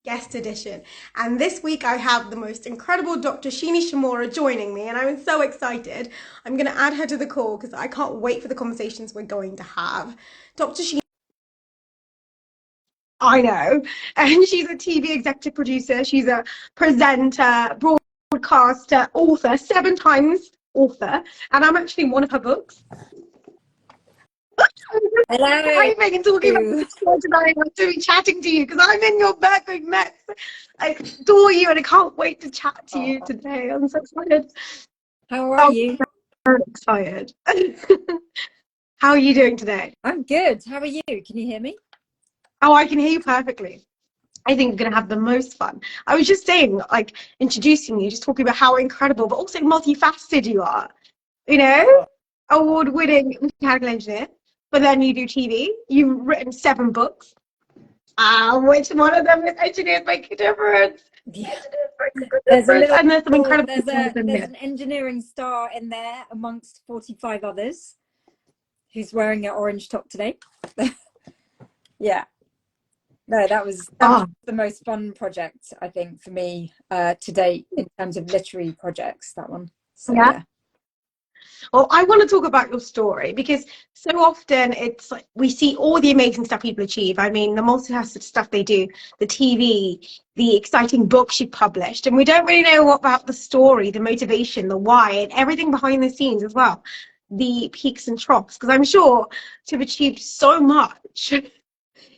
guest edition. And this week I have the most incredible Dr. Shini joining me, and I'm so excited. I'm going to add her to the call because I can't wait for the conversations we're going to have. Dr. Shini, I know, and she's a TV executive producer, she's a presenter, broadcaster, author, 7 times author, and I'm actually one of her books. Hello. Driving and talking about this tonight. I'm to be chatting to you because I'm in your Berkeley Mets. I adore you and I can't wait to chat to you today. I'm so excited. How are you? I'm excited. How are you doing today? I'm good. How are you? Can you hear me? Oh, I can hear you perfectly. I think we're going to have the most fun. I was just saying, like, introducing you, just talking about how incredible, but also multifaceted you are. You know, award-winning mechanical engineer, but then you do TV. You've written 7 books. Which one of them is engineers make a difference? Yeah. And there's some incredible there's an engineering star in there amongst 45 others who's wearing an orange top today. Yeah. No, that was the most fun project, I think, for me to date in terms of literary projects, that one. So, yeah. Well, I want to talk about your story because so often it's like we see all the amazing stuff people achieve. I mean, the multifaceted stuff they do, the TV, the exciting books you published, and we don't really know what about the story, the motivation, the why, and everything behind the scenes as well, the peaks and troughs. Because I'm sure to have achieved so much,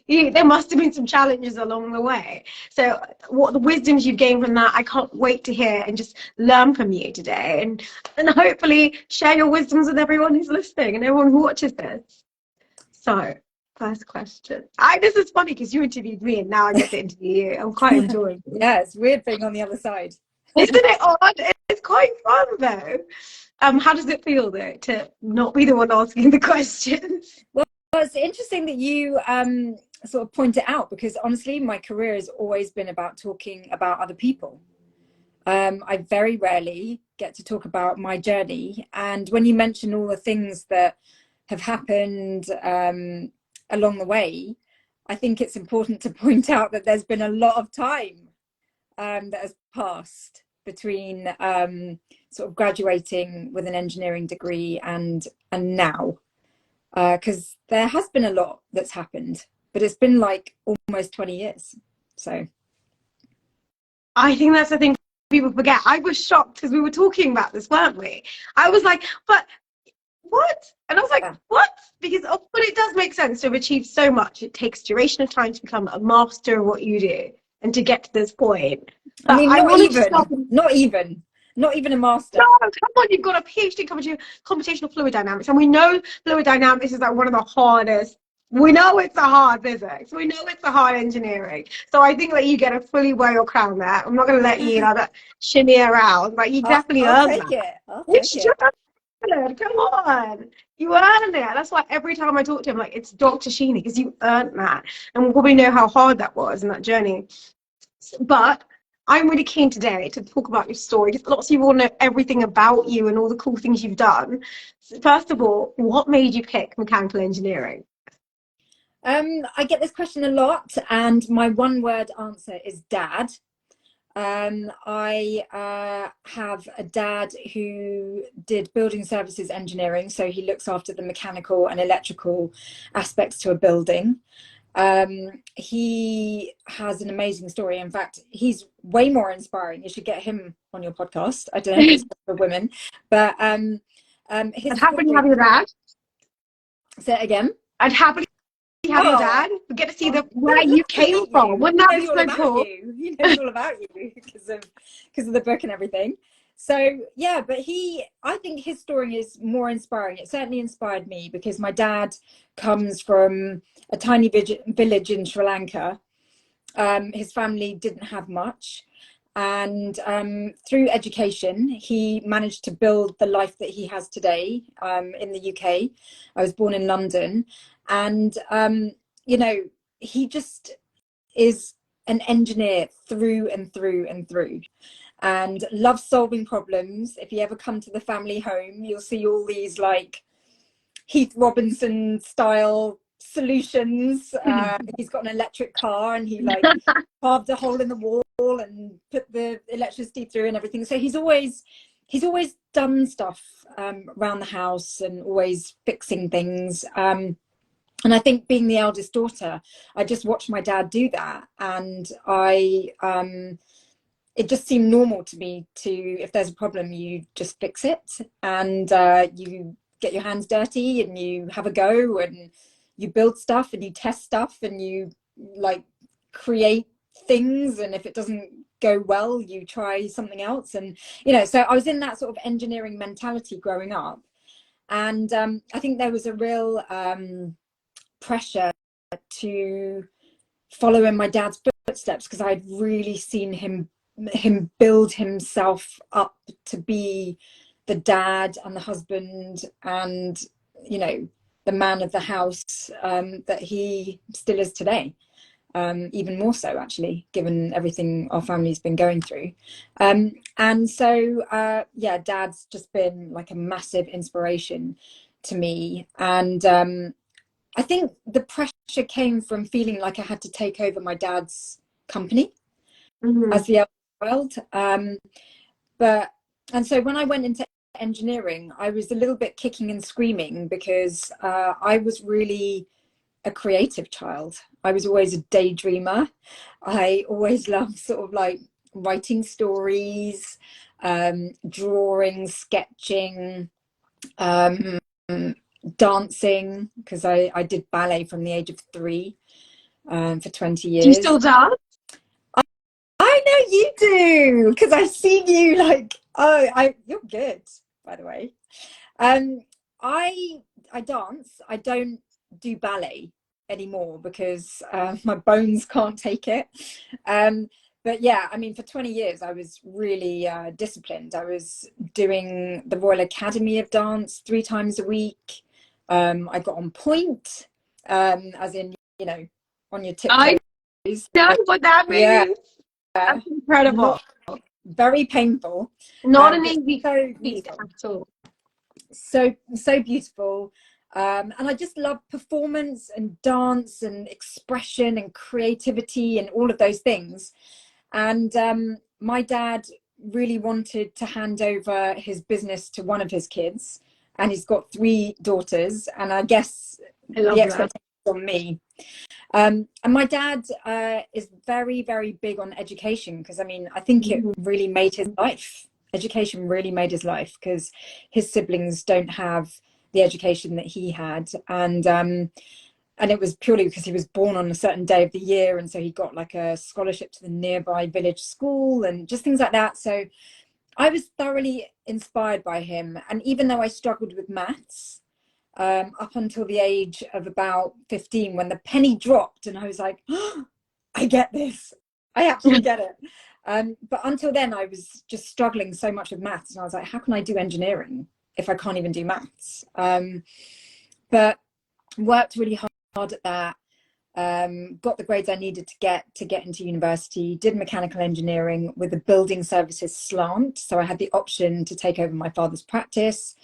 there must have been some challenges along the way. So what the wisdoms you've gained from that, I can't wait to hear and just learn from you today, and hopefully share your wisdoms with everyone who's listening and everyone who watches this. So first question. This is funny because you interviewed me and now I get to interview you. I'm quite enjoying it. Yeah, it's weird being on the other side. Isn't it odd? It's quite fun though. How does it feel though to not be the one asking the questions? Well, it's interesting that you sort of point it out, because honestly, my career has always been about talking about other people. I very rarely get to talk about my journey. And when you mention all the things that have happened along the way, I think it's important to point out that there's been a lot of time that has passed between sort of graduating with an engineering degree and now. Because there has been a lot that's happened, but it's been like almost 20 years. So I think that's the thing people forget. I was shocked because we were talking about this, weren't we? I was like, but what? And I was like, what? Because but it does make sense to have achieved so much. It takes duration of time to become a master of what you do and to get to this point. But I mean, not even a master. No, come on, you've got a PhD in computational fluid dynamics, and we know fluid dynamics is like one of the hardest. We know it's a hard physics. We know it's a hard engineering. So I think that you get to fully wear your crown there. I'm not going to let you, shimmy around. Like you definitely I'll earned take that. it. I'll take it. Come on, you earned it. That's why every time I talk to him, like it's Dr. Shini, because you earned that, and we'll probably know how hard that was in that journey. But I'm really keen today to talk about your story because lots of people want to know everything about you and all the cool things you've done. So first of all, what made you pick mechanical engineering? I get this question a lot, and my one-word answer is dad. I have a dad who did building services engineering, so he looks after the mechanical and electrical aspects to a building. He has an amazing story. In fact, he's way more inspiring. You should get him on your podcast. I don't know if it's for women, but I'd happily have your dad. Say it again. I'd happily have your dad. We get to see where you came from. Wouldn't that be so cool? He knows all about you because of the book and everything. So yeah, but I think his story is more inspiring. It certainly inspired me because my dad comes from a tiny village in Sri Lanka. His family didn't have much, and through education he managed to build the life that he has today in the UK. I was born in London, and you know, he just is an engineer through and through and through, and loves solving problems. If you ever come to the family home, you'll see all these like Heath Robinson style solutions. He's got an electric car, and he like carved a hole in the wall and put the electricity through and everything. So he's always done stuff around the house and always fixing things. And I think being the eldest daughter, I just watched my dad do that, and it just seemed normal to me to, if there's a problem, you just fix it, and you get your hands dirty and you have a go, and you build stuff and you test stuff and you like create things, and if it doesn't go well, you try something else. And you know, so I was in that sort of engineering mentality growing up, and I think there was a real pressure to follow in my dad's footsteps, because I'd really seen him build himself up to be the dad and the husband and, you know, the man of the house that he still is today. Even more so, actually, given everything our family's been going through. And so, yeah, dad's just been like a massive inspiration to me. And I think the pressure came from feeling like I had to take over my dad's company as the eldest child. And so when I went into engineering, I was a little bit kicking and screaming, because I was really a creative child. I was always a daydreamer. I always loved sort of like writing stories, drawing, sketching, dancing, because I did ballet from the age of 3 for 20 years. Do you still dance? I know you do, because I've seen you like, you're good, by the way. I dance. I don't do ballet anymore because my bones can't take it. But yeah, I mean, for 20 years, I was really disciplined. I was doing the Royal Academy of Dance 3 times a week. I got on point, as in, you know, on your tiptoes. I know what that means. Yeah. That's incredible. Very painful. Not an easy feat at all. So beautiful. And I just love performance and dance and expression and creativity and all of those things. And my dad really wanted to hand over his business to one of his kids, and he's got 3 daughters, and I guess the expectation on me. And my dad is very, very big on education, because I mean, I think it really made his life. Education really made his life, because his siblings don't have the education that he had, and it was purely because he was born on a certain day of the year, and so he got like a scholarship to the nearby village school and just things like that. So I was thoroughly inspired by him, and even though I struggled with maths up until the age of about 15, when the penny dropped and I was like, oh, I get this, I absolutely get it. But until then, I was just struggling so much with maths, and I was like, how can I do engineering if I can't even do maths? But worked really hard at that, got the grades I needed to get into university, did mechanical engineering with a building services slant, so I had the option to take over my father's practice.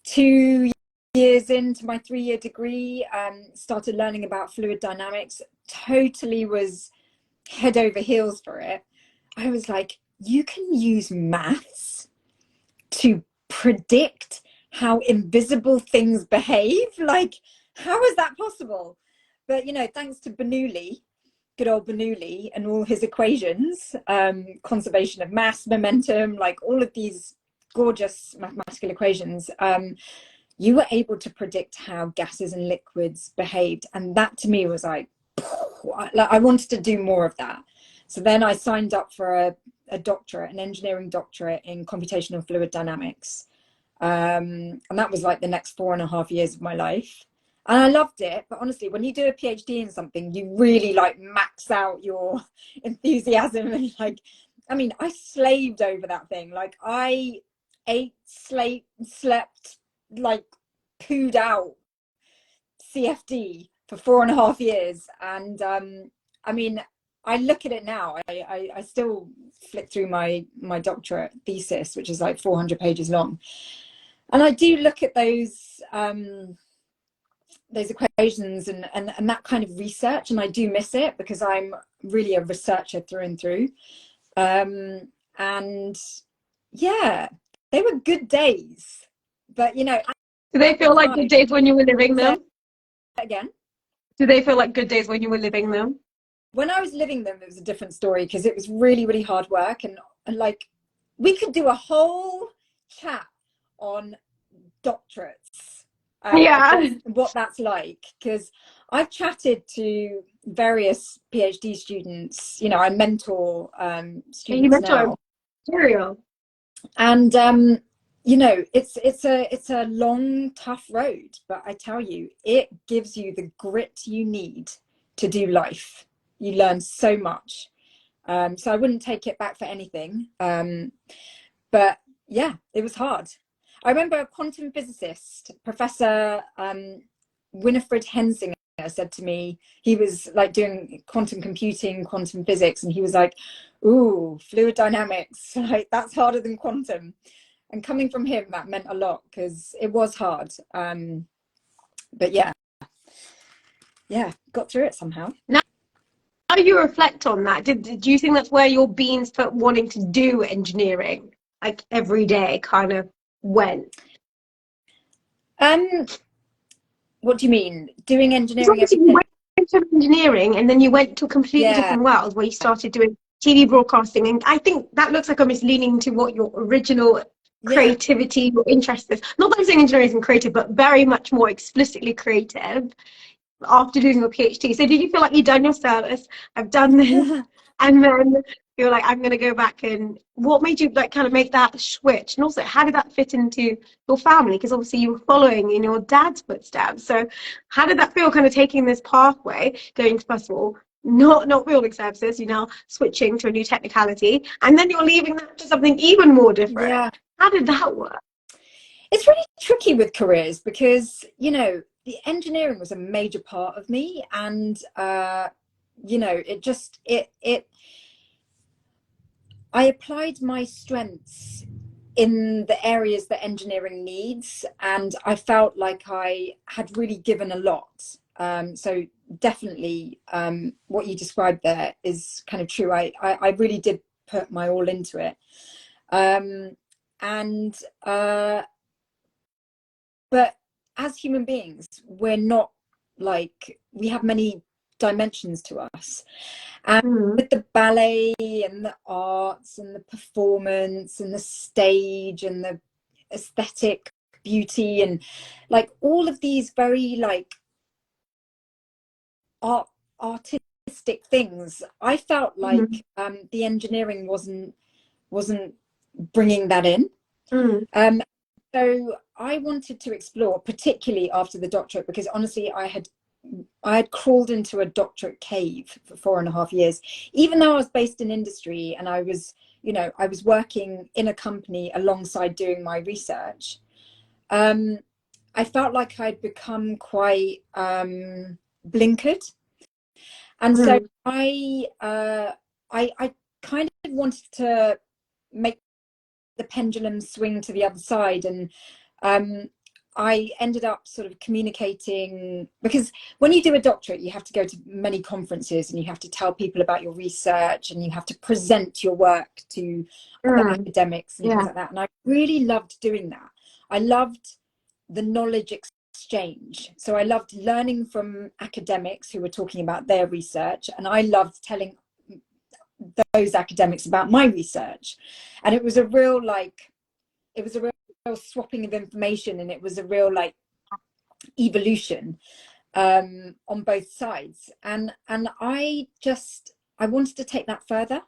2 years into my 3-year degree, started learning about fluid dynamics, totally was head over heels for it. I was like, you can use maths to predict how invisible things behave? Like, how is that possible? But, you know, thanks to Bernoulli, good old Bernoulli, and all his equations, conservation of mass, momentum, like all of these gorgeous mathematical equations, you were able to predict how gases and liquids behaved. And that to me was like I wanted to do more of that. So then I signed up for a doctorate, an engineering doctorate in computational fluid dynamics. And that was like the next 4.5 years of my life. And I loved it. But honestly, when you do a PhD in something, you really like max out your enthusiasm. And like, I mean, I slaved over that thing. Like I ate, slept, like pooed out CFD for 4.5 years. And I mean, I look at it now, I still flick through my doctorate thesis, which is like 400 pages long. And I do look at those those equations and that kind of research, and I do miss it because I'm really a researcher through and through. And yeah, they were good days, but you know, Do they feel like good days when you were living them? Again, do they feel like good days when you were living them? When I was living them, it was a different story because it was really, really hard work. And like, we could do a whole chat on doctorates, Yeah. what that's like, because I've chatted to various PhD students. You know, I mentor students now. Imperial. And you know, it's a long, tough road, but I tell you, it gives you the grit you need to do life. You learn so much. So I wouldn't take it back for anything. But yeah, it was hard. I remember a quantum physicist, Professor Winifred Hensinger, said to me, he was like doing quantum computing, quantum physics, and he was like, ooh, fluid dynamics, like that's harder than quantum. And coming from him, that meant a lot because it was hard. But yeah, got through it somehow. Now you reflect on that, do you think that's where your beans for wanting to do engineering, like every day, kind of went? What do you mean? Doing engineering Obviously every you day? went to engineering and then you went to a completely different world where you started doing TV broadcasting, and I think that looks like almost leaning to what your original creativity, your interest is. Not that I'm saying engineering isn't creative, but very much more explicitly creative after doing your PhD. So did you feel like you'd done your service, I've done this, and then you're like, I'm going to go back? And what made you like kind of make that switch? And also, how did that fit into your family? Because obviously you were following in your dad's footsteps. So how did that feel, kind of taking this pathway, going to, first of all, not building services, you're now switching to a new technicality, and then you're leaving that to something even more different? Yeah. How did that work? It's really tricky with careers because, you know, the engineering was a major part of me, and you know, I applied my strengths in the areas that engineering needs, and I felt like I had really given a lot. So definitely what you described there is kind of true. I really did put my all into it. But as human beings, we're not like, we have many dimensions to us. And with the ballet and the arts and the performance and the stage and the aesthetic beauty and like all of these very like artistic things, I felt like the engineering wasn't bringing that in. So I wanted to explore, particularly after the doctorate, because honestly, I had crawled into a doctorate cave for 4.5 years, even though I was based in industry and I was, you know, I was working in a company alongside doing my research. I felt like I'd become quite blinkered, and so I kind of wanted to make the pendulum swing to the other side, and I ended up sort of communicating, because when you do a doctorate, you have to go to many conferences and you have to tell people about your research and you have to present your work to other academics and things like that. And I really loved doing that. I loved the knowledge exchange. So I loved learning from academics who were talking about their research, and I loved telling those academics about my research. And it was a real swapping of information, and it was a real like evolution on both sides, and I wanted to take that further,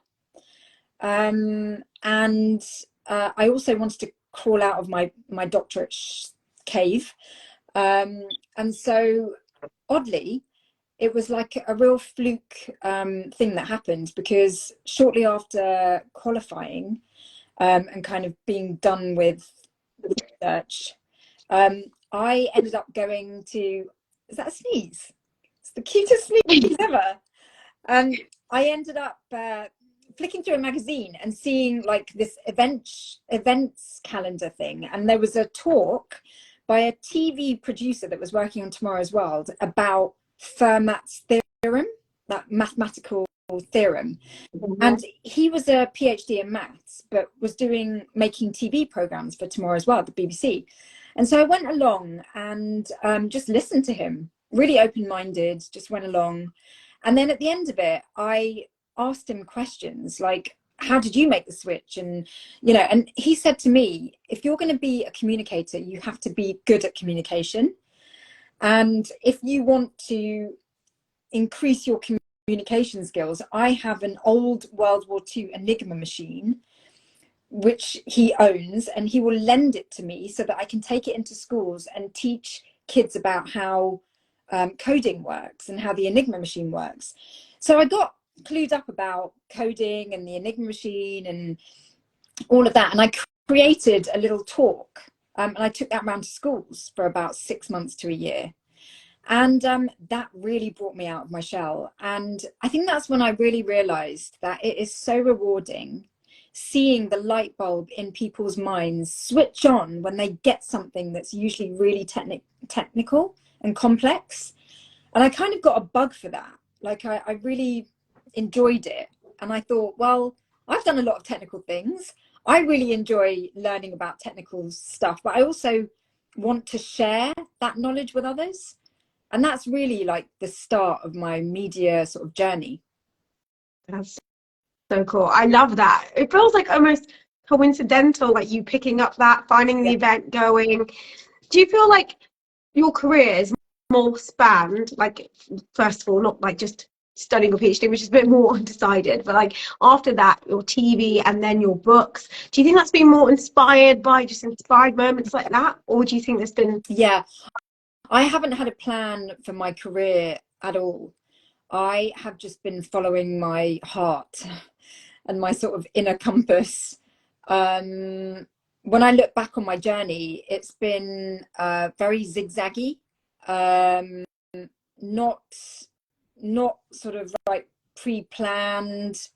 and I also wanted to crawl out of my doctorate cave, and so oddly it was like a real fluke thing that happened, because shortly after qualifying and kind of being done with research, I ended up going to, is that a sneeze? It's the cutest sneeze ever. I ended up flicking through a magazine and seeing like this events calendar thing, and there was a talk by a TV producer that was working on Tomorrow's World about Fermat's theorem, that mathematical theorem. And he was a PhD in maths, but was making TV programs for Tomorrow's World, the BBC. And so I went along and just listened to him, really open-minded, just went along. And then at the end of it, I asked him questions like, how did you make the switch? And, you know, and he said to me, if you're going to be a communicator, you have to be good at communication. And if you want to increase your communication skills, I have an old World War II Enigma machine, which he owns, and he will lend it to me so that I can take it into schools and teach kids about how coding works and how the Enigma machine works. So I got clued up about coding and the Enigma machine and all of that, and I created a little talk, and I took that around to schools for about 6 months to a year. And that really brought me out of my shell. And I think that's when I really realized that it is so rewarding seeing the light bulb in people's minds switch on when they get something that's usually really technical and complex. And I kind of got a bug for that. Like I really enjoyed it. And I thought, well, I've done a lot of technical things. I really enjoy learning about technical stuff, but I also want to share that knowledge with others. And that's really like the start of my media sort of journey. That's so cool. I love that. It feels like almost coincidental, like you picking up that, finding the event going. Do you feel like your career is more spanned, like, first of all, not like just studying a PhD, which is a bit more undecided, but like after that, your TV and then your books. Do you think that's been more inspired by just inspired moments like that? Or do you think there's been... Yeah, I haven't had a plan for my career at all. I have just been following my heart and my sort of inner compass. When I look back on my journey, it's been very zigzaggy, not sort of like pre-planned,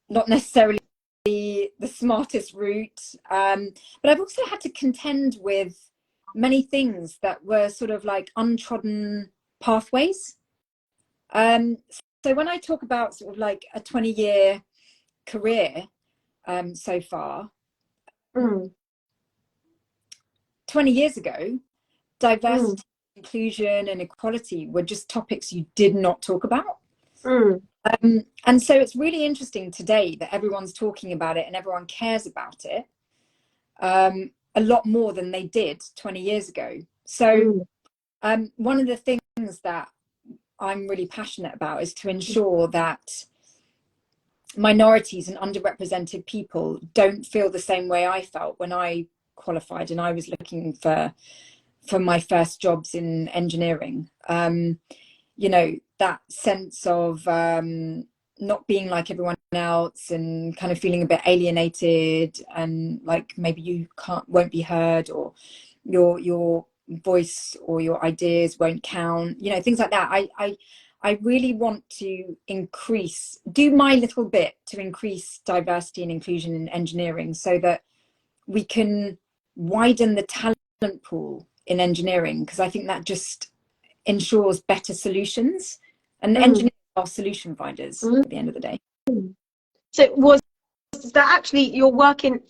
not necessarily the smartest route, but I've also had to contend with many things that were sort of like untrodden pathways. So when I talk about sort of like a 20-year career so far, 20 years ago, diversity, inclusion and equality were just topics you did not talk about. And so it's really interesting today that everyone's talking about it and everyone cares about it a lot more than they did 20 years ago. So one of the things that I'm really passionate about is to ensure that minorities and underrepresented people don't feel the same way I felt when I qualified and I was looking for my first jobs in engineering. You know, that sense of not being like everyone else and kind of feeling a bit alienated and like maybe you won't be heard, or your voice or your ideas won't count, you know, things like that. I really want to do my little bit to increase diversity and inclusion in engineering so that we can widen the talent pool in engineering, because I think that just ensures better solutions, and engineers are solution finders at the end of the day. So was that actually your work in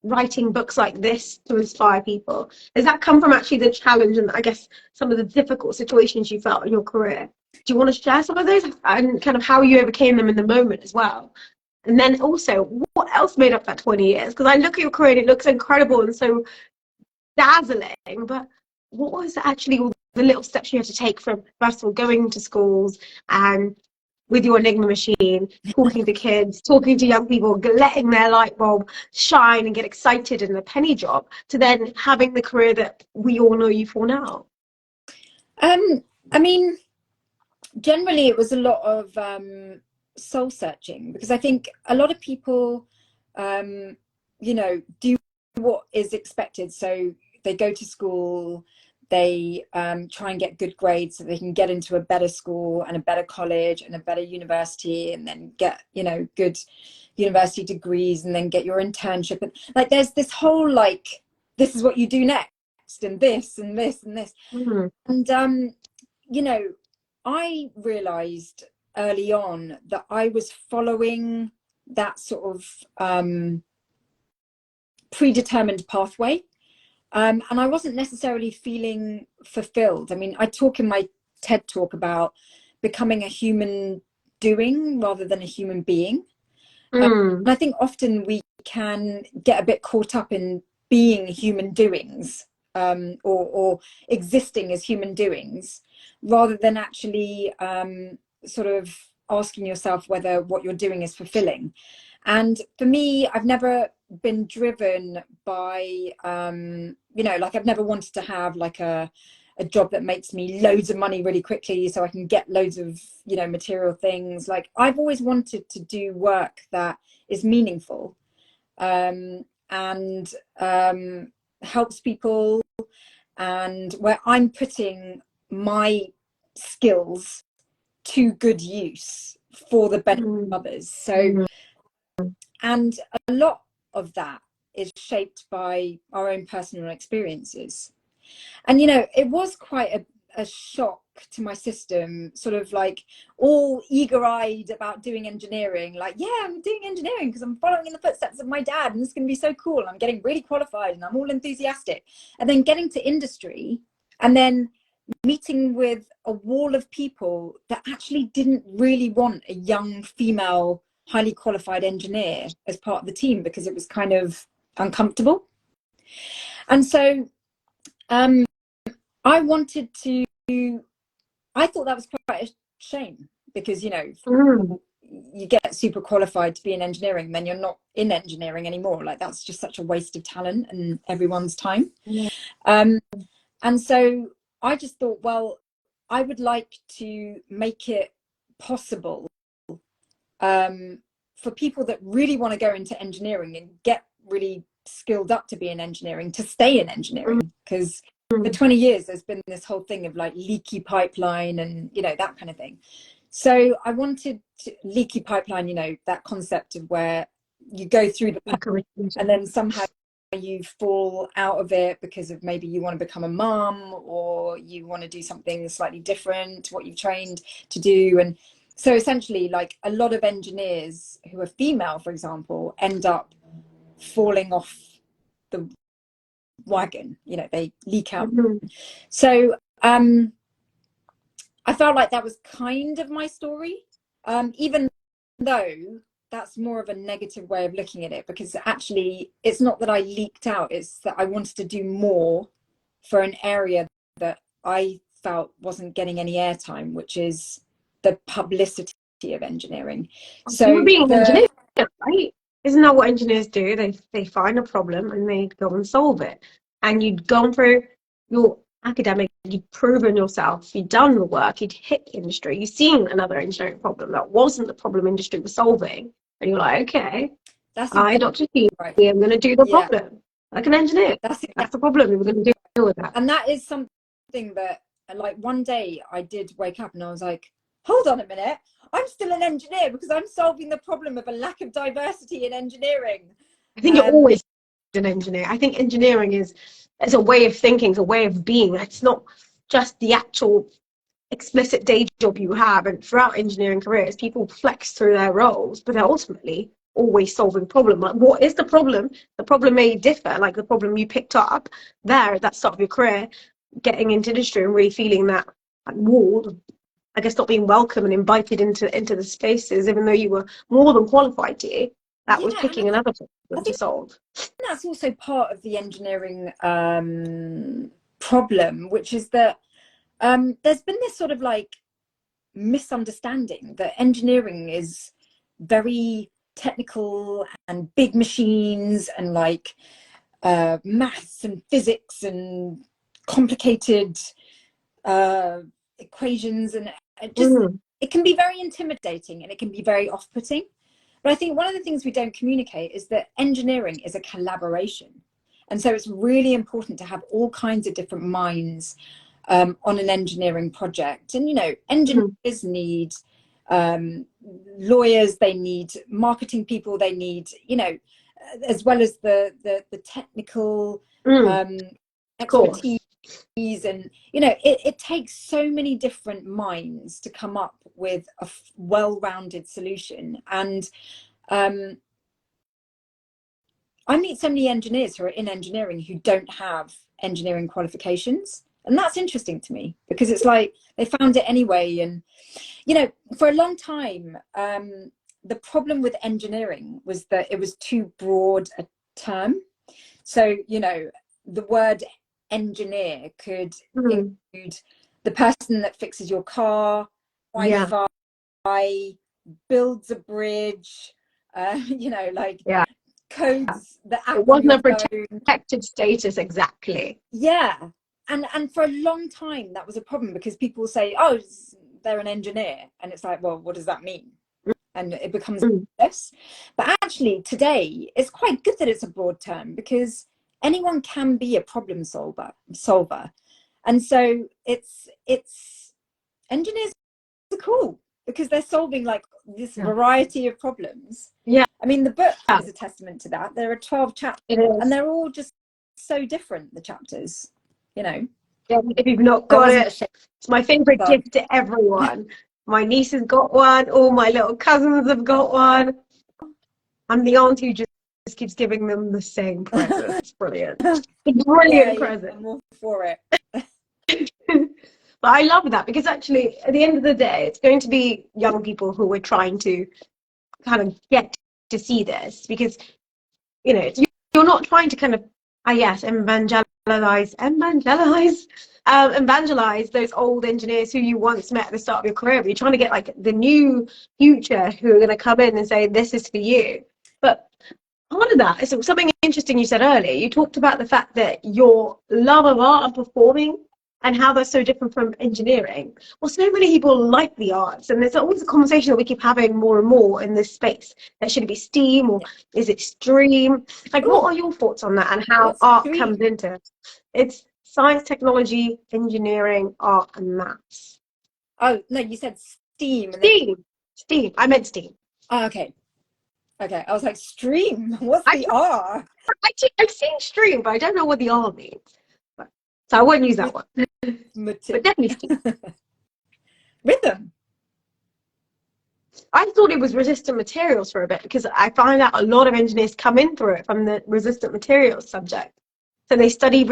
writing books like this to inspire people? Does that come from actually the challenge and I guess some of the difficult situations you felt in your career? Do you want to share some of those and kind of how you overcame them in the moment as well? And then also, what else made up that 20 years? Because I look at your career and it looks incredible and so dazzling, but what was actually all the little steps you had to take from, first of all, going to schools and with your Enigma machine, talking to kids, talking to young people, letting their light bulb shine and get excited in the penny job, to then having the career that we all know you for now? I mean, generally it was a lot of soul searching, because I think a lot of people, you know, do what is expected. So they go to school, they try and get good grades so they can get into a better school and a better college and a better university, and then get, you know, good university degrees and then get your internship. And like, there's this whole, like, this is what you do next. test and this and this and this. And you know, I realized early on that I was following that sort of predetermined pathway, and I wasn't necessarily feeling fulfilled. I mean, I talk in my TED talk about becoming a human doing rather than a human being. And I think often we can get a bit caught up in being human doings, or existing as human doings, rather than actually sort of asking yourself whether what you're doing is fulfilling. And for me, I've never been driven by, you know, like I've never wanted to have like a job that makes me loads of money really quickly so I can get loads of, you know, material things. Like I've always wanted to do work that is meaningful, and helps people, and where I'm putting my skills to good use for the benefit of others. So, and a lot of that is shaped by our own personal experiences. And, you know, it was quite a shock to my system, sort of like all eager-eyed about doing engineering, like, yeah, I'm doing engineering because I'm following in the footsteps of my dad and it's going to be so cool. I'm getting really qualified and I'm all enthusiastic. And then getting to industry and then meeting with a wall of people that actually didn't really want a young female highly qualified engineer as part of the team because it was kind of uncomfortable. And so I wanted to, I thought that was quite a shame because, you know, you get super qualified to be in engineering, then you're not in engineering anymore. Like that's just such a waste of talent and everyone's time. And so I just thought, well, I would like to make it possible for people that really want to go into engineering and get really skilled up to be in engineering to stay in engineering, because for 20 years there's been this whole thing of like leaky pipeline and, you know, that kind of thing. So I wanted to, leaky pipeline, you know, that concept of where you go through the pipeline and then somehow you fall out of it because of maybe you want to become a mum or you want to do something slightly different to what you've trained to do. And so essentially, like a lot of engineers who are female, for example, end up falling off the wagon, you know, they leak out. So I felt like that was kind of my story, even though that's more of a negative way of looking at it, because actually it's not that I leaked out, it's that I wanted to do more for an area that I felt wasn't getting any airtime, which is the publicity of engineering. So you're being an engineer, right? Isn't that what engineers do? They find a problem and they go and solve it. And you'd gone through your academic, you'd proven yourself, you'd done the work, you'd hit industry, you've seen another engineering problem that wasn't the problem industry was solving, and you're like, okay, I, Dr. Shini, I'm going to do the problem like an engineer. That's the problem. We're going to deal with that. And that is something that, like, one day I did wake up and I was like, hold on a minute, I'm still an engineer because I'm solving the problem of a lack of diversity in engineering. I think you're always an engineer. I think engineering is a way of thinking, it's a way of being. It's not just the actual explicit day job you have. And throughout engineering careers, people flex through their roles, but they're ultimately always solving problem. Like, what is the problem? The problem may differ. Like the problem you picked up there at that start of your career, getting into industry and really feeling that wall, I guess, not being welcome and invited into the spaces, even though you were more than qualified to. That was picking another problem to solve. That's also part of the engineering problem, which is that there's been this sort of like misunderstanding that engineering is very technical and big machines and like maths and physics and complicated equations, and it can be very intimidating and it can be very off-putting. But I think one of the things we don't communicate is that engineering is a collaboration. And so it's really important to have all kinds of different minds on an engineering project. And, you know, engineers need lawyers, they need marketing people, they need, you know, as well as the technical Of course. expertise, and you know, it takes so many different minds to come up with a well-rounded solution. And I meet so many engineers who are in engineering who don't have engineering qualifications, and that's interesting to me, because it's like they found it anyway. And you know, for a long time, the problem with engineering was that it was too broad a term. So, you know, the word engineer could include the person that fixes your car, Wi-Fi, builds a bridge, you know, like codes the app. It wasn't a protected status, exactly. Yeah. And for a long time, that was a problem, because people say, oh, they're an engineer. And it's like, well, what does that mean? And it becomes this. But actually, today, it's quite good that it's a broad term, because anyone can be a problem solver. And so it's engineers are cool, because they're solving like this variety of problems. I mean, the book is a testament to that. There are 12 chapters, and they're all just so different, the chapters, you know. If you've not got it, it's my favorite gift to everyone. My niece has got one, all my little cousins have got one. I'm the auntie who just keeps giving them the same present. It's brilliant. It's a brilliant present. I'm all for it. But I love that, because actually, at the end of the day, it's going to be young people who we're trying to kind of get to see this, because, you know, you're not trying to kind of, evangelize those old engineers who you once met at the start of your career. But you're trying to get like the new future who are going to come in and say, this is for you. But part of that is something interesting you said earlier. You talked about the fact that your love of art and performing, and how that's so different from engineering. Well, so many people like the arts, and there's always a conversation that we keep having more and more in this space. That should it be STEAM, or is it STREAM? Like, what are your thoughts on that, and how art comes into it? It's science, technology, engineering, art, and maths. Oh, no, you said STEAM. STEAM. I meant STEAM. Oh, okay. Okay, I was like, stream? What's the R? I've seen stream, but I don't know what the R means. So I won't use that one. But definitely STEAM. Rhythm. I thought it was resistant materials for a bit, because I find out a lot of engineers come in through it from the resistant materials subject. So they study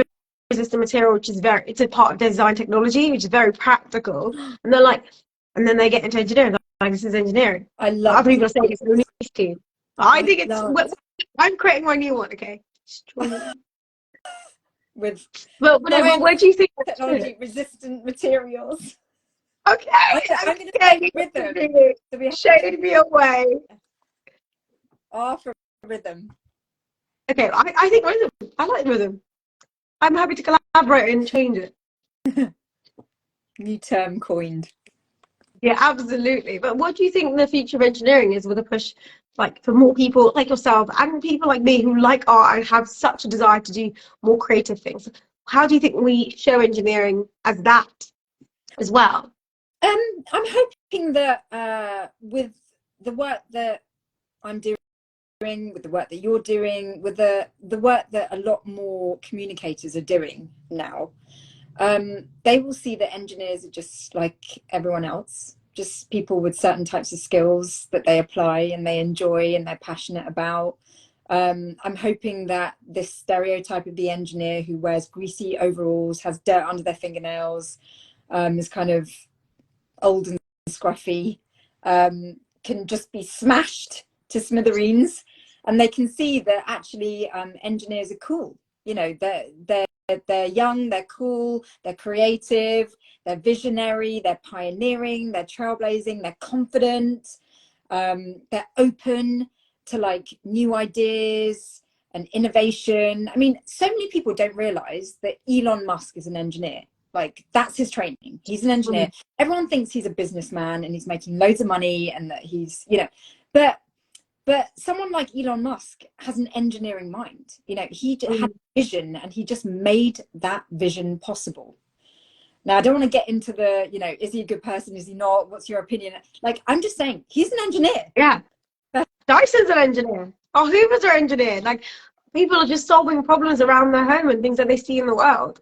resistant material, which is it's a part of design technology, which is very practical. And they're like, and then they get into engineering, like, this is engineering. I love other people are saying it's only STEAM. I think it's, I'm creating my new one, okay? But what do you think? Technology resistant materials. Okay, I'm going to say rhythm. Shade me away. R for rhythm. Okay, I think rhythm. I like rhythm. I'm happy to collaborate and change it. New term coined. Yeah, absolutely. But what do you think the future of engineering is, with a push, like, for more people like yourself and people like me who like art and have such a desire to do more creative things? How do you think we show engineering as that as well? I'm hoping that with the work that I'm doing, with the work that you're doing, with the work that a lot more communicators are doing now, they will see that engineers are just like everyone else, just people with certain types of skills that they apply and they enjoy and they're passionate about. I'm hoping that this stereotype of the engineer who wears greasy overalls, has dirt under their fingernails, is kind of old and scruffy, can just be smashed to smithereens, and they can see that actually engineers are cool. You know, they're young, they're cool, they're creative, they're visionary, they're pioneering, they're trailblazing, they're confident, they're open to like new ideas and innovation. I mean, so many people don't realize that Elon Musk is an engineer. Like, that's his training. He's an engineer. Everyone thinks he's a businessman and he's making loads of money and that he's, you know, but someone like Elon Musk has an engineering mind. You know, he had vision and he just made that vision possible. Now, I don't want to get into the, you know, is he a good person? Is he not? What's your opinion? Like, I'm just saying, he's an engineer. Yeah. Dyson's an engineer. Oh, Hoover's an engineer. Like, People are just solving problems around their home and things that they see in the world.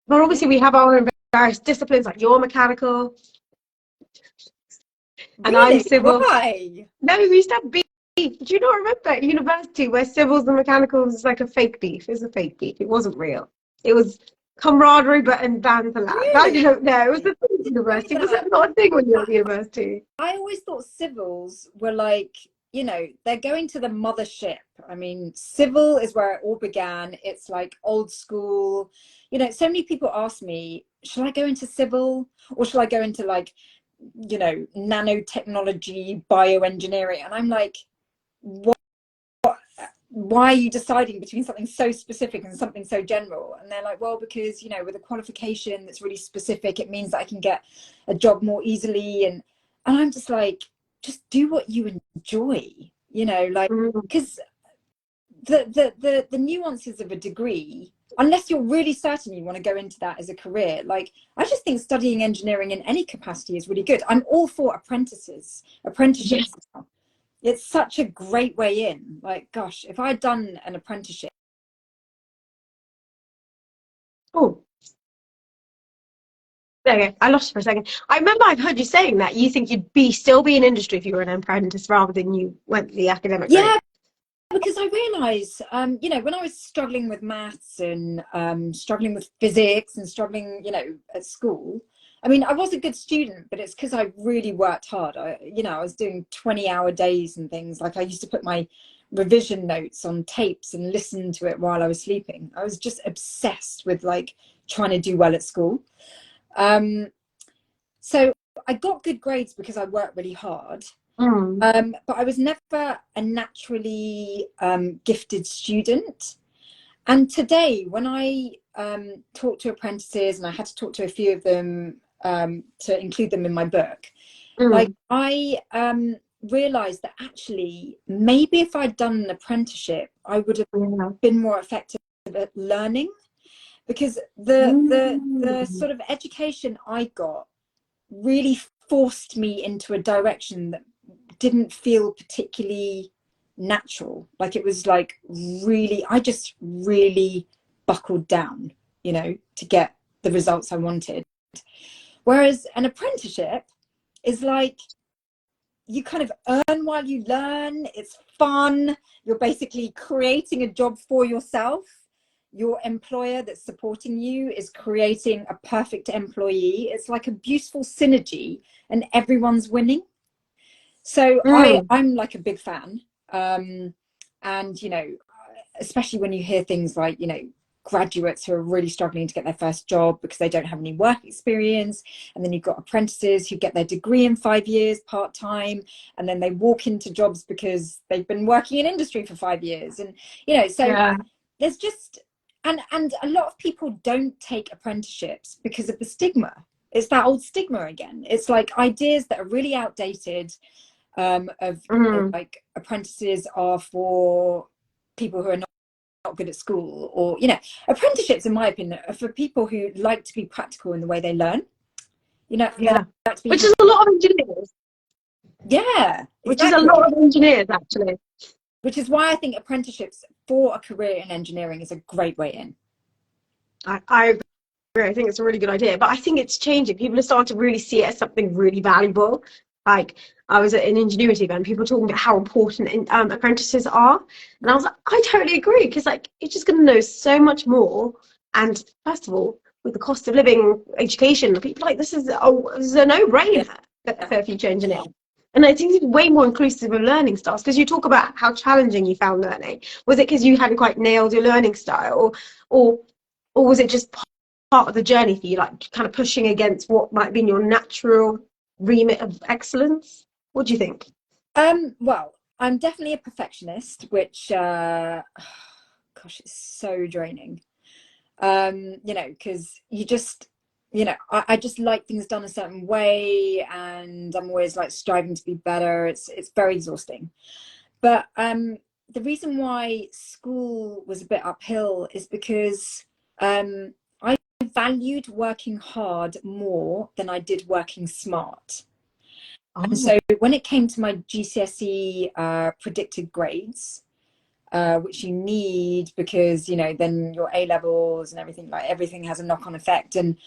But obviously we have our own various disciplines, like you're mechanical and I'm Really? civil. Why? No, we used to have beef. Do you not remember at university where civils and mechanicals is like a fake beef? It was a fake beef. It wasn't real. It was camaraderie but and banterland. I Really? don't know. It was a thing at Didn't know university. Was that. that not a thing when you were at university? I always thought civils were like, you know, they're going to the mothership. I mean, civil is where it all began. It's like old school. You know, so many people ask me, should I go into civil or should I go into like, you know, nanotechnology, bioengineering? And I'm like, what? Why are you deciding between something so specific and something so general? And they're like, well, because, you know, with a qualification that's really specific, it means that I can get a job more easily. And I'm just like, just do what you enjoy, you know, like, because the nuances of a degree, unless you're really certain you want to go into that as a career, like, I just think studying engineering in any capacity is really good. I'm all for apprenticeships. Yes. It's such a great way in. Like, gosh, if I'd done an apprenticeship. Oh, there you go. I lost you for a second. I remember I've heard you saying that you think you'd still be in industry if you were an apprentice rather than you went the academic route. Yeah, because I realised, you know, when I was struggling with maths and struggling with physics and struggling, you know, at school, I mean, I was a good student, but it's because I really worked hard. You know, I was doing 20-hour days and things. Like, I used to put my revision notes on tapes and listen to it while I was sleeping. I was just obsessed with like trying to do well at school. So I got good grades because I worked really hard. But I was never a naturally gifted student. And today, when I talk to apprentices, and I had to talk to a few of them to include them in my book, like, I realized that actually maybe if I'd done an apprenticeship, I would have been more effective at learning, because the sort of education I got really forced me into a direction that didn't feel particularly natural. Like, it was like really, I just really buckled down, you know, to get the results I wanted. Whereas an apprenticeship is like, you kind of earn while you learn. It's fun. You're basically creating a job for yourself. Your employer that's supporting you is creating a perfect employee. It's like a beautiful synergy and everyone's winning. So I'm like a big fan. And, you know, especially when you hear things like, you know, graduates who are really struggling to get their first job because they don't have any work experience. And then you've got apprentices who get their degree in 5 years part-time, and then they walk into jobs because they've been working in industry for 5 years. And, you know, so there's just, and a lot of people don't take apprenticeships because of the stigma. It's that old stigma again. It's like ideas that are really outdated, of you know, like apprentices are for people who are not good at school, or, you know, apprenticeships, in my opinion, are for people who like to be practical in the way they learn. You know, like to be Which is a lot of engineers. Yeah, Which is a exactly. lot of engineers, actually. Which is why I think apprenticeships for a career in engineering is a great way in. I agree. I think it's a really good idea, but I think it's changing. People are starting to really see it as something really valuable. Like, I was at an ingenuity event, people talking about how important apprentices are, and I was like, I totally agree, because like, you're just going to know so much more. And first of all, with the cost of living, education, people like, this is a no-brainer for a future engineer. And I think it's way more inclusive of learning styles, because you talk about how challenging you found learning. Was it because you hadn't quite nailed your learning style, or was it just part of the journey for you, like kind of pushing against what might have been your natural remit of excellence? What do you think? Well, I'm definitely a perfectionist, which gosh, it's so draining. You know, because you just, you know, I just like things done a certain way, and I'm always like striving to be better. It's very exhausting. But the reason why school was a bit uphill is because I valued working hard more than I did working smart. And so when it came to my GCSE predicted grades, which you need because, you know, then your A levels and everything, like everything has a knock-on effect. And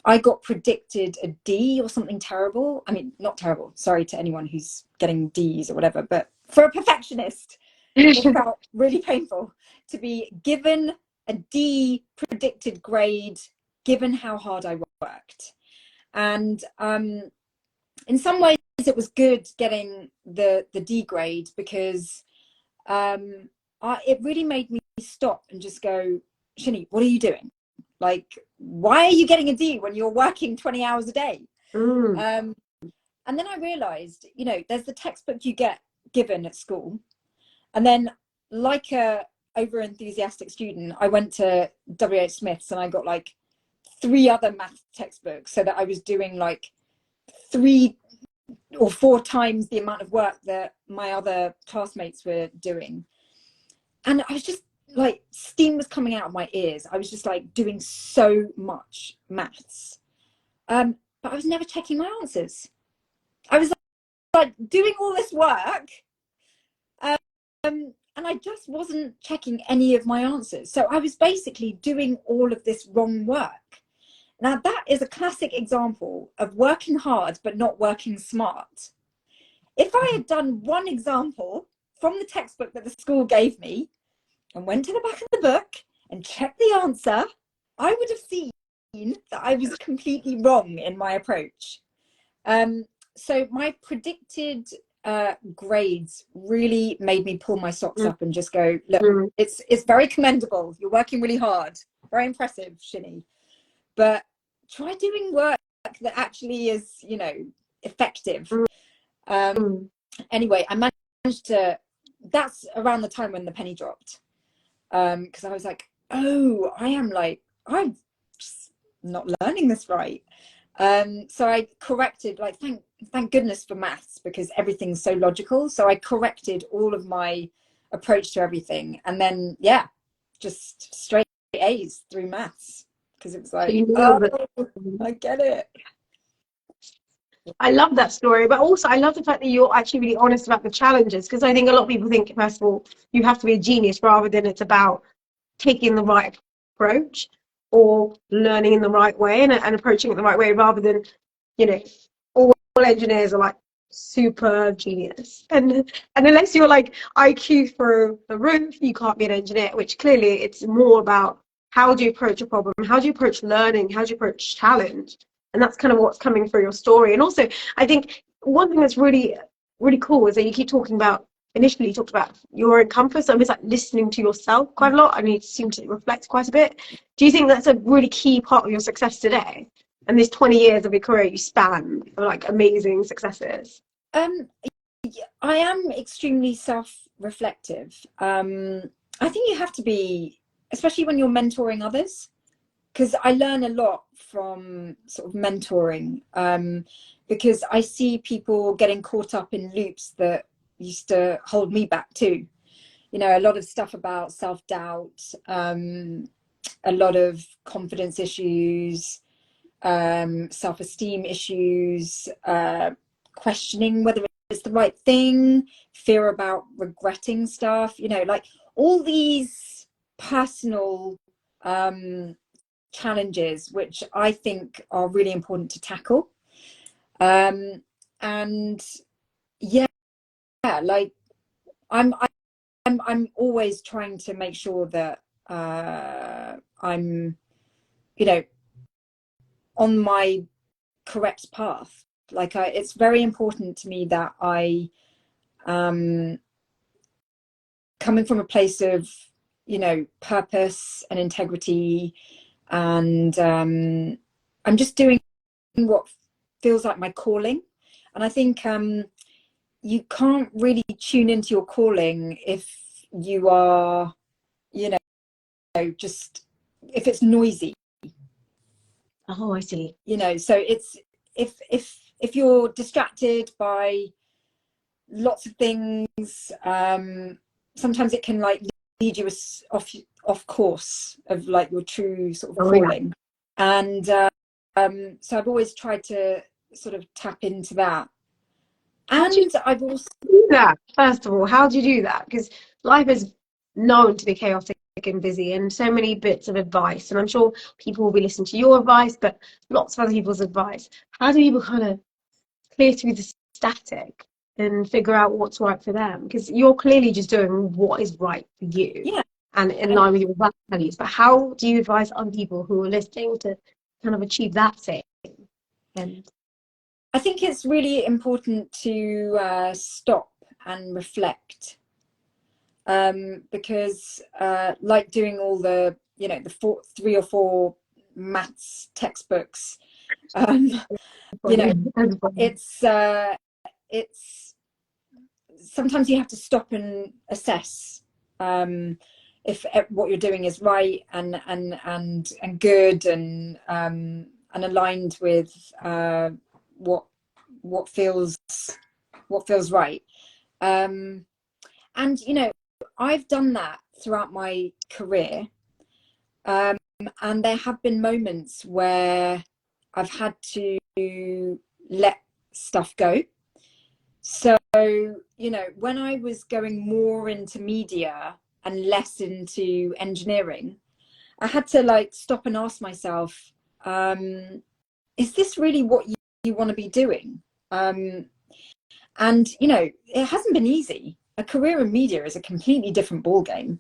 I got predicted a D or something terrible. I mean, not terrible, sorry to anyone who's getting Ds or whatever, but for a perfectionist, it felt really painful to be given a D predicted grade, given how hard I worked. And in some ways it was good getting the D grade because it really made me stop and just go, Shini, what are you doing? Like, why are you getting a D when you're working 20 hours a day? And then I realized, you know, there's the textbook you get given at school. And then, like a over enthusiastic student, I went to W.H. Smith's and I got like 3 other math textbooks, so that I was doing like 3 or 4 times the amount of work that my other classmates were doing. And I was just like, steam was coming out of my ears. I was just like doing so much maths, but I was never checking my answers. I was like doing all this work, and I just wasn't checking any of my answers. So I was basically doing all of this wrong work. Now that is a classic example of working hard but not working smart. If I had done one example from the textbook that the school gave me and went to the back of the book and checked the answer, I would have seen that I was completely wrong in my approach. So my predicted grades really made me pull my socks up and just go, look, it's very commendable. You're working really hard. Very impressive, Shini. But try doing work that actually is, you know, effective. Anyway, I managed to, that's around the time when the penny dropped. Because I was like, oh, I'm just not learning this right. So I corrected, like, thank goodness for maths, because everything's so logical. So I corrected all of my approach to everything. And then, yeah, just straight A's through maths. Because it was like, I get it. I love that story, but also I love the fact that you're actually really honest about the challenges, because I think a lot of people think, first of all, you have to be a genius rather than it's about taking the right approach or learning in the right way and approaching it the right way, rather than, you know, all engineers are like super genius. And unless you're like IQ through the roof, you can't be an engineer, which clearly it's more about how do you approach a problem, how do you approach learning, how do you approach challenge. And that's kind of what's coming through your story. And also, I think one thing that's really, really cool is that you keep talking about, initially you talked about your own compass. So it's like listening to yourself quite a lot, and you seem to reflect quite a bit. Do you think that's a really key part of your success today? And these 20 years of your career you span are like amazing successes. I am extremely self-reflective. I think you have to be, especially when you're mentoring others, because I learn a lot from sort of mentoring, because I see people getting caught up in loops that used to hold me back too. You know, a lot of stuff about self-doubt, a lot of confidence issues, self-esteem issues, questioning whether it's the right thing, fear about regretting stuff, you know, like all these personal challenges, which I think are really important to tackle. And yeah, like I'm always trying to make sure that I'm, you know, on my correct path. Like it's very important to me that I coming from a place of, you know, purpose and integrity, and I'm just doing what feels like my calling. And I think you can't really tune into your calling if you are, you know, just if it's noisy. Oh, I see. You know, so it's if you're distracted by lots of things, sometimes it can like lead you off course of like your true sort of calling. Yeah. And so I've always tried to sort of tap into that. And I've also do that. First of all, how do you do that? Because life is known to be chaotic and busy, and so many bits of advice. And I'm sure people will be listening to your advice, but lots of other people's advice. How do people kind of clear through the static and figure out what's right for them? Because you're clearly just doing what is right for you, Yeah. and in line with your values. But how do you advise other people who are listening to kind of achieve that same end? I think it's really important to stop and reflect, because like doing all the, you know, the 3 or 4 maths textbooks, you know, it's sometimes you have to stop and assess if what you're doing is right and good and aligned with what feels right. And you know, I've done that throughout my career, and there have been moments where I've had to let stuff go. So, you know, when I was going more into media and less into engineering, I had to like stop and ask myself, is this really what you want to be doing? And, you know, it hasn't been easy. A career in media is a completely different ballgame.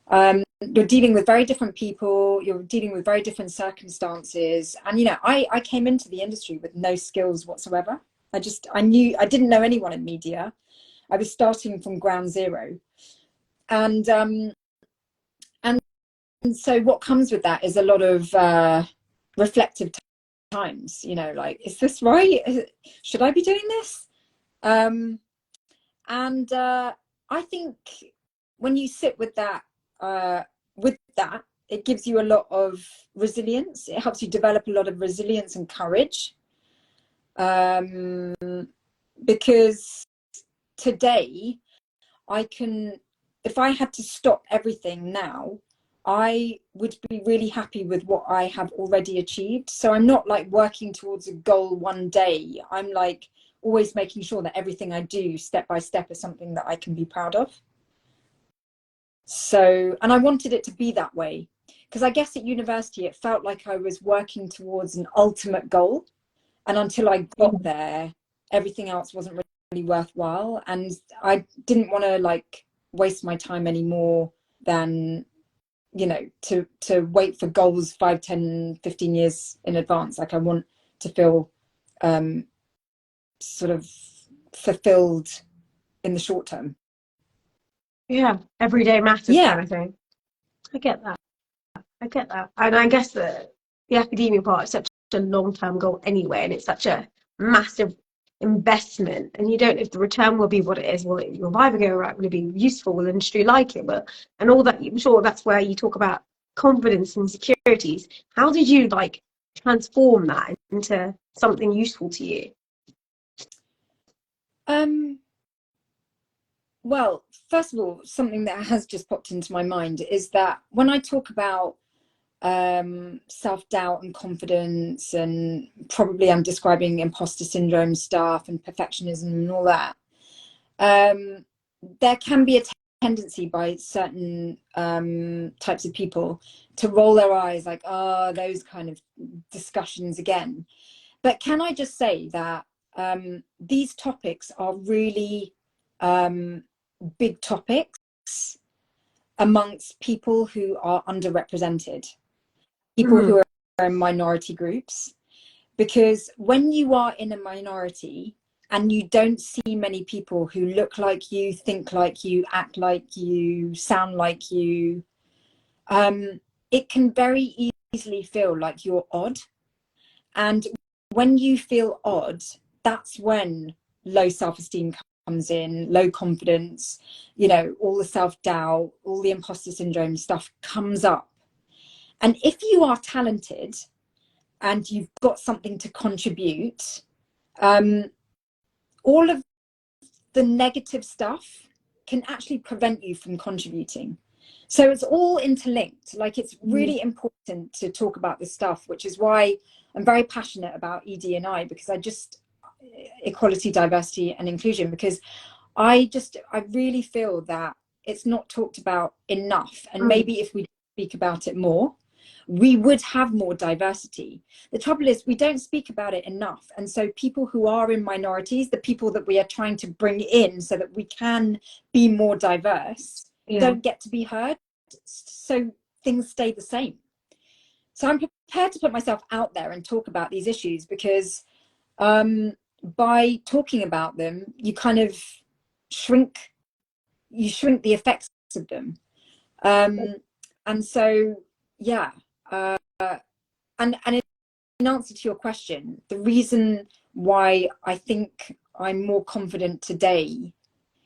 You're dealing with very different people, you're dealing with very different circumstances. And, you know, I came into the industry with no skills whatsoever. I didn't know anyone in media. I was starting from ground zero. And so what comes with that is a lot of reflective times, you know, like, is this right? Should I be doing this? And I think when you sit with that, it gives you a lot of resilience. It helps you develop a lot of resilience and courage. Because today if I had to stop everything now, I would be really happy with what I have already achieved. So I'm not like working towards a goal one day. I'm like always making sure that everything I do step by step is something that I can be proud of. So, and I wanted it to be that way, because I guess at university it felt like I was working towards an ultimate goal, and until I got there, everything else wasn't really worthwhile, and I didn't want to like waste my time anymore than, you know, to wait for goals 5, 10, 15 years in advance. Like I want to feel sort of fulfilled in the short term. Yeah, everyday matters Yeah. kind of thing. I get that. And I guess the academia part is such a long-term goal anyway, and it's such a massive investment, and you don't know if the return will be what it is. Will it, your vibe go right? Will it be useful? Will the industry like it? But and all that, I'm sure that's where you talk about confidence and securities. How did you like transform that into something useful to you? Well, first of all, something that has just popped into my mind is that when I talk about self-doubt and confidence, and probably I'm describing imposter syndrome stuff and perfectionism and all that, there can be a tendency by certain types of people to roll their eyes like, oh, those kind of discussions again. But can I just say that these topics are really big topics amongst people who are underrepresented, people who are in minority groups. Because when you are in a minority and you don't see many people who look like you, think like you, act like you, sound like you, it can very easily feel like you're odd. And when you feel odd, that's when low self-esteem comes in, low confidence, you know, all the self-doubt, all the imposter syndrome stuff comes up. And if you are talented and you've got something to contribute, all of the negative stuff can actually prevent you from contributing. So it's all interlinked. Like, it's really important to talk about this stuff, which is why I'm very passionate about ED&I, because equality, diversity and inclusion, because I really feel that it's not talked about enough. And maybe if we speak about it more, we would have more diversity. The trouble is we don't speak about it enough. And so people who are in minorities, the people that we are trying to bring in so that we can be more diverse, don't get to be heard. So things stay the same. So I'm prepared to put myself out there and talk about these issues, because by talking about them, you kind of shrink the effects of them. And so, yeah. And in answer to your question, the reason why I think I'm more confident today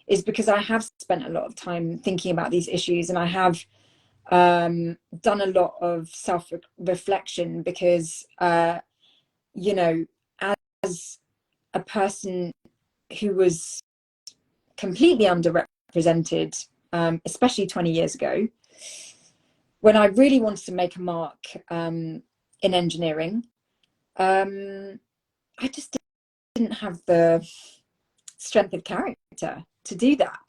is because I have spent a lot of time thinking about these issues, and I have done a lot of self-reflection, because you know, as a person who was completely underrepresented, especially 20 years ago, when I really wanted to make a mark in engineering, I just didn't have the strength of character to do that.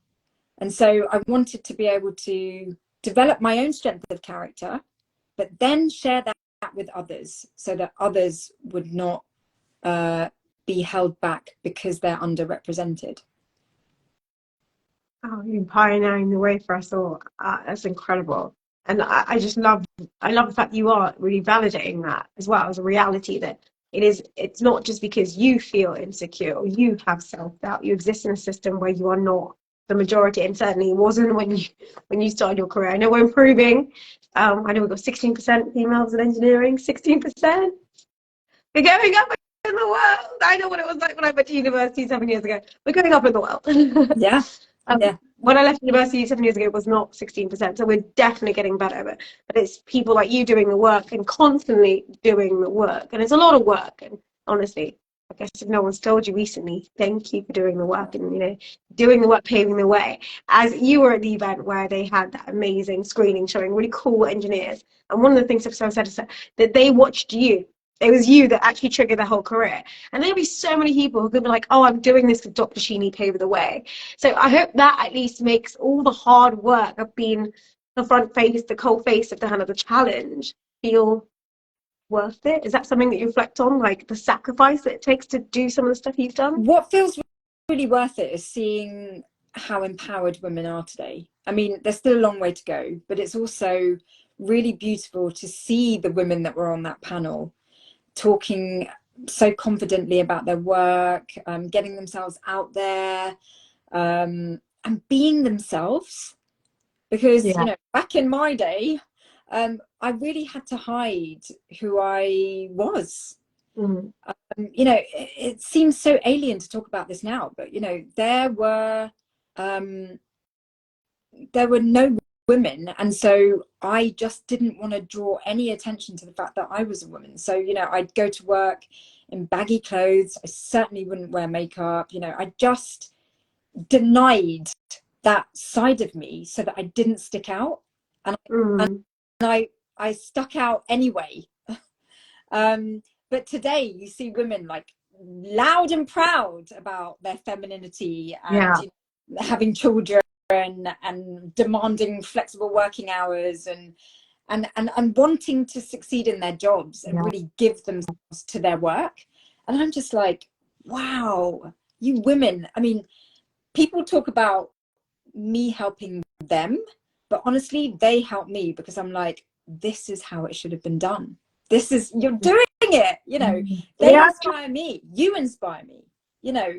And so I wanted to be able to develop my own strength of character, but then share that with others, so that others would not be held back because they're underrepresented. Oh, you're pioneering the way for us all. That's incredible. And I just love the fact that you are really validating that as well as a reality, that it's not just because you feel insecure or you have self-doubt. You exist in a system where you are not the majority, and certainly it wasn't when you started your career. I know we're improving. I know we've got 16% females in engineering, 16%. We're going up in the world. I know what it was like when I went to university 7 years ago. We're going up in the world. Yeah. Yeah. When I left university 7 years ago, it was not 16%. So we're definitely getting better. But it's people like you doing the work and constantly doing the work. And it's a lot of work. And honestly, I guess if no one's told you recently, thank you for doing the work and, you know, doing the work, paving the way. As you were at the event where they had that amazing screening showing really cool engineers. And one of the things that someone said is that they watched you. It was you that actually triggered their whole career. And there'll be so many people who could be like, oh, I'm doing this with Dr. Shini, pave the way. So I hope that at least makes all the hard work of being the front face, the cold face of the challenge feel worth it. Is that something that you reflect on, like the sacrifice that it takes to do some of the stuff you've done? What feels really worth it is seeing how empowered women are today. I mean, there's still a long way to go, but it's also really beautiful to see the women that were on that panel talking so confidently about their work, getting themselves out there, and being themselves. Because, you know, back in my day, I really had to hide who I was. You know, it seems so alien to talk about this now, but, you know, there were no women, and so I just didn't want to draw any attention to the fact that I was a woman. So, you know, I'd go to work in baggy clothes. I certainly wouldn't wear makeup. You know, I just denied that side of me so that I didn't stick out, and I stuck out anyway. But today you see women like loud and proud about their femininity and you know, having children and demanding flexible working hours and wanting to succeed in their jobs and really give themselves to their work. And I'm just like, wow, you women. I mean, people talk about me helping them, but honestly, they help me, because I'm like, this is how it should have been done. This is, you're doing it, you know. They inspire me. You inspire me. You know,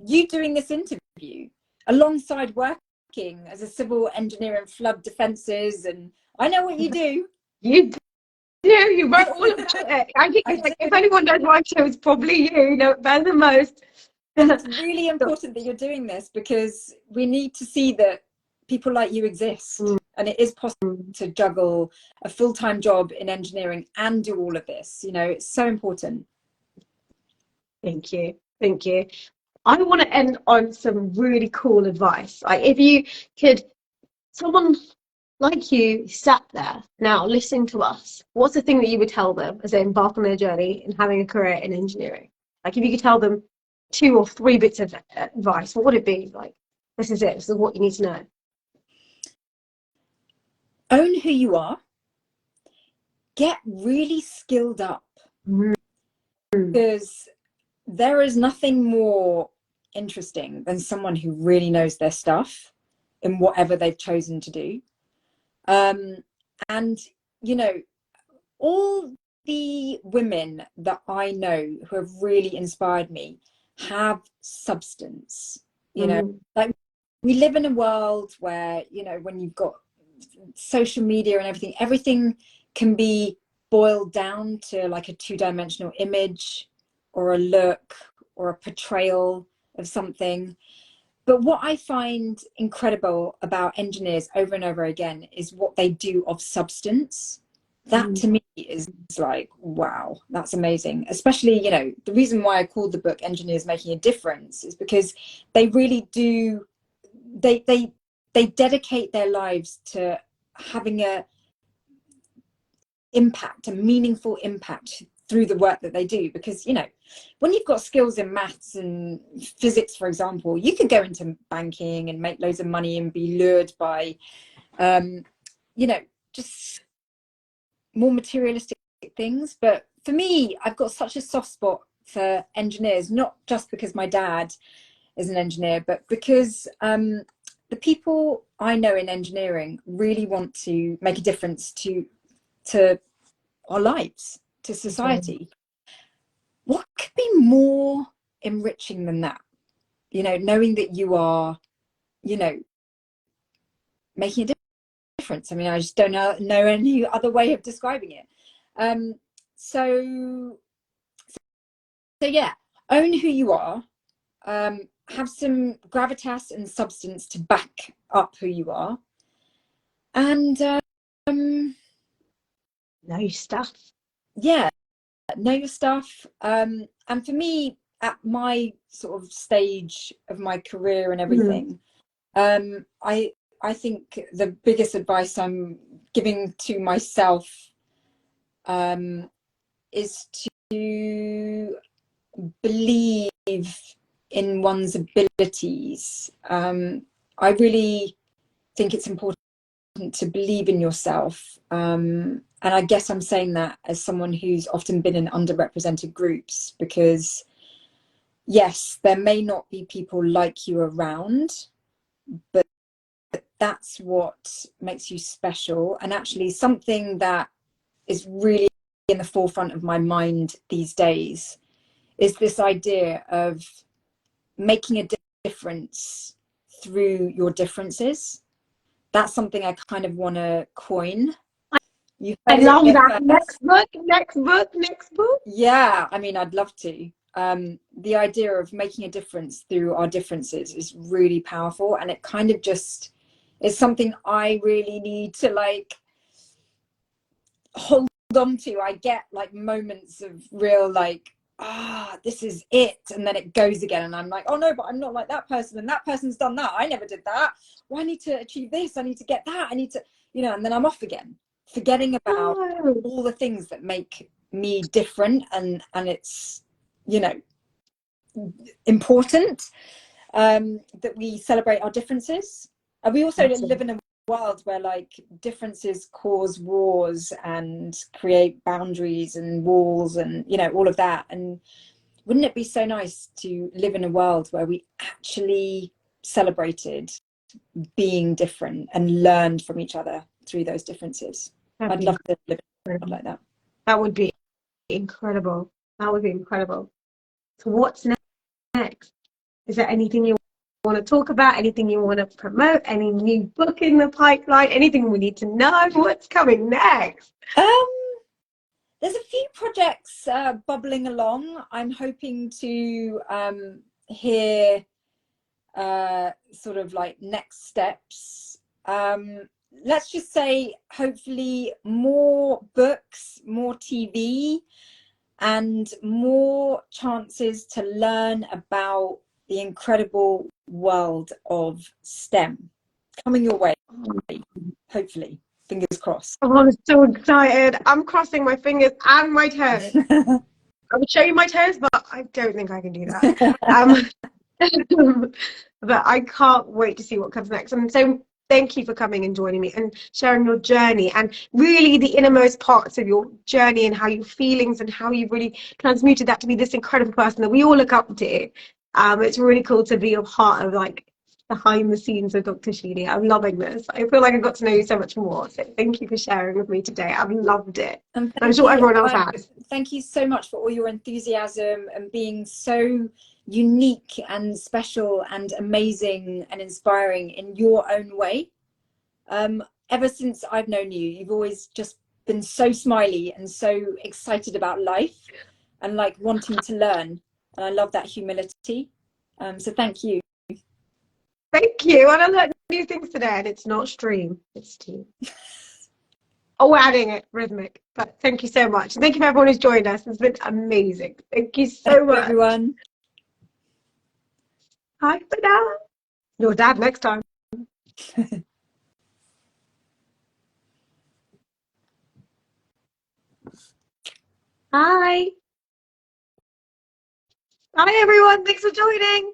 you doing this interview alongside working as a civil engineer in flood defences, and I know what you do. You do. You wrote all about it. I think it's like, if anyone knows my show, it's probably you. You know it better than most. And it's really important that you're doing this, because we need to see that people like you exist. And it is possible to juggle a full-time job in engineering and do all of this. You know, it's so important. Thank you. Thank you. I want to end on some really cool advice. Like, if you could, someone like you sat there now listening to us, what's the thing that you would tell them as they embark on their journey in having a career in engineering? Like, if you could tell them 2 or 3 bits of advice, what would it be? Like, this is it. This is what you need to know. own who you are, get really skilled up, because there is nothing more interesting than someone who really knows their stuff in whatever they've chosen to do. And, you know, all the women that I know who have really inspired me have substance, you know, like we live in a world where, you know, when you've got social media and everything can be boiled down to like a two-dimensional image or a look or a portrayal of something. But what I find incredible about engineers over and over again is what they do of substance. That to me is like, wow, that's amazing. Especially, you know, the reason why I called the book Engineers Making a Difference is because they really do, they dedicate their lives to having a impact, a meaningful impact through the work that they do. Because, you know, when you've got skills in maths and physics, for example, you could go into banking and make loads of money and be lured by, you know, just more materialistic things. But for me, I've got such a soft spot for engineers, not just because my dad is an engineer, but because the people I know in engineering really want to make a difference to our lives, to society. What could be more enriching than that? You know, knowing that you are, you know, making a difference. I mean, I just don't know any other way of describing it. So yeah, own who you are. Have some gravitas and substance to back up who you are, and know your stuff. Yeah, know your stuff. And for me, at my sort of stage of my career and everything, I think the biggest advice I'm giving to myself is to believe in one's abilities. I really think it's important to believe in yourself. And I guess I'm saying that as someone who's often been in underrepresented groups, because yes, there may not be people like you around, but that's what makes you special. And actually something that is really in the forefront of my mind these days is this idea of making a difference through your differences. That's something I kind of want to coin. I love that. Next book. Yeah, I mean, I'd love to. The idea of making a difference through our differences is really powerful, and it kind of just is something I really need to like hold on to. I get like moments of real like, this is it, and then it goes again, and I'm like, oh no, but I'm not like that person, and that person's done that, I never did that. Well, I need to achieve this, I need to get that, I need to, you know, and then I'm off again, forgetting about all the things that make me different, and it's, you know, important that we celebrate our differences. And we also live in a world where like differences cause wars and create boundaries and walls and, you know, all of that. And wouldn't it be so nice to live in a world where we actually celebrated being different and learned from each other through those differences? I'd love to live in a world like that. That would be incredible. That would be incredible. So what's next? Is there anything you want to talk about? Anything you want to promote? Any new book in the pipeline? Anything we need to know? What's coming next? There's a few projects bubbling along. I'm hoping to hear sort of like next steps. Let's just say hopefully more books, more TV, and more chances to learn about the incredible world of STEM coming your way, hopefully. Fingers crossed. Oh, I'm so excited. I'm crossing my fingers and my toes. I would show you my toes, but I don't think I can do that. But I can't wait to see what comes next. And so Thank you for coming and joining me and sharing your journey and really the innermost parts of your journey and how your feelings and how you've really transmuted that to be this incredible person that we all look up to. It's really cool to be a part of like behind the scenes of Dr. Shini. I'm loving this. I feel like I got to know you so much more. So thank you for sharing with me today. I've loved it. And I'm sure everyone else has. Thank you so much for all your enthusiasm and being so unique and special and amazing and inspiring in your own way. Ever since I've known you, you've always just been so smiley and so excited about life and like wanting to learn. And I love that humility. So thank you. Thank you. And I learned new things today, and it's not stream, it's steam. Oh, adding it rhythmic. But thank you so much. Thank you for everyone who's joined us. It's been amazing. Thank you so much, everyone. Hi for now. Your dad next time. Hi. Hi, everyone. Thanks for joining.